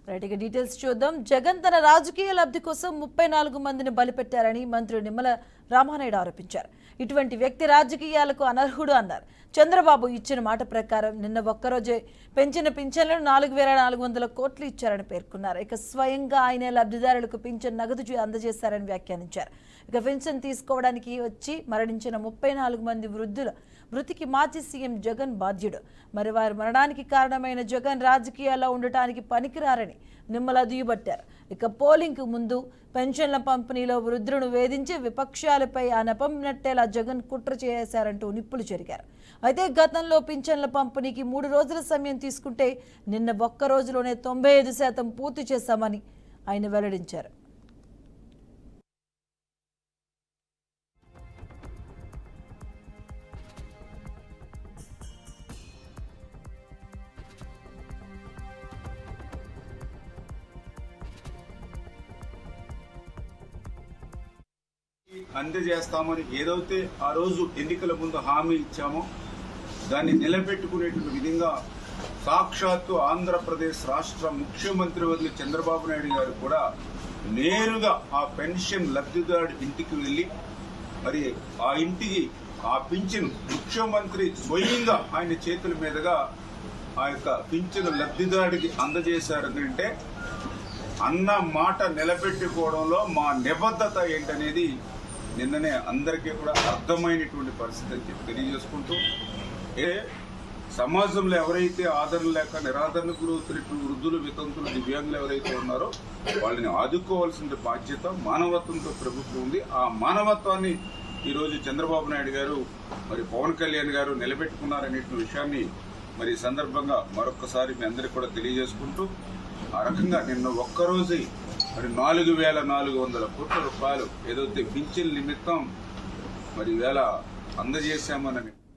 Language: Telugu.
రైట్గా డీటెయిల్స్ చూద్దాం. జగన్ తన రాజకీయ లబ్ధి కోసం 34 మందిని బలిపెట్టారని మంత్రి నిమ్మల రామానాయుడు ఆరోపించారు. ఇటువంటి వ్యక్తి రాజకీయాలకు అనర్హుడు అన్నారు. చంద్రబాబు ఇచ్చిన మాట ప్రకారం నిన్న ఒక్కరోజే పెంచిన పింఛన్లను 4,400 కోట్లు ఇచ్చారని పేర్కొన్నారు. ఇక స్వయంగా ఆయనే లబ్ధిదారులకు పింఛన్ నగదు అందజేశారని వ్యాఖ్యానించారు. ఇక పెన్షన్ తీసుకోవడానికి వచ్చి మరణించిన 34 మంది వృద్ధుల మృతికి మాజీ సీఎం జగన్ బాధ్యుడు. మరి వారి మరణానికి కారణమైన జగన్ రాజకీయాల్లో ఉండటానికి పనికిరారని నిమ్మల దుయ్యబట్టారు. ఇక పోలింగ్ ముందు పెన్షన్ల పంపిణీలో వృద్ధులను వేధించి విపక్షాలపై ఆ నెపం నెట్టేలా జగన్ కుట్ర చేశారంటూ నిప్పులు చెరిగారు. అయితే గతంలో పింఛన్ల పంపిణీకి 3 రోజుల సమయం తీసుకుంటే నిన్న ఒక్క రోజులోనే 95% పూర్తి చేశామని ఆయన వెల్లడించారు. అందజేస్తామని ఏదైతే ఆ రోజు ఎన్నికల ముందు హామీ ఇచ్చామో దాన్ని నిలబెట్టుకునేటువంటి విధంగా సాక్షాత్తు ఆంధ్రప్రదేశ్ రాష్ట్ర ముఖ్యమంత్రి వర్యులు చంద్రబాబు నాయుడు గారు కూడా నేరుగా ఆ పెన్షన్ లబ్ధిదారుడి ఇంటికి వెళ్లి మరి ఆ ఇంటికి ఆ పింఛను ముఖ్యమంత్రి స్వయంగా ఆయన చేతుల మీదుగా ఆ యొక్క పింఛను లబ్ధిదారుడికి అందజేశారంటే అన్న మాట నిలబెట్టుకోవడంలో మా నిబద్ధత ఏంటనేది నిన్ననే అందరికీ కూడా అర్థమైనటువంటి పరిస్థితి అని చెప్పి తెలియజేసుకుంటూ సమాజంలో ఎవరైతే ఆదరణ లేక నిరాదరణకు గురవుతున్నటువంటి వృద్ధులు, వితంతులు, దివ్యాంగులు ఎవరైతే ఉన్నారో వాళ్ళని ఆదుకోవాల్సిన బాధ్యత మానవత్వంతో ప్రభుత్వం ఉంది. ఆ మానవత్వాన్ని ఈరోజు చంద్రబాబు నాయుడు గారు మరి పవన్ కళ్యాణ్ గారు నిలబెట్టుకున్నారనే విషయాన్ని మరి ఈ సందర్భంగా మరొకసారి మీ అందరికీ కూడా తెలియజేసుకుంటూ ఆ రకంగా నిన్న ఒక్కరోజు మరి 4,400 కోట్ల రూపాయలు ఏదైతే పింఛన్ నిమిత్తం మరి వేళ అందజేశామని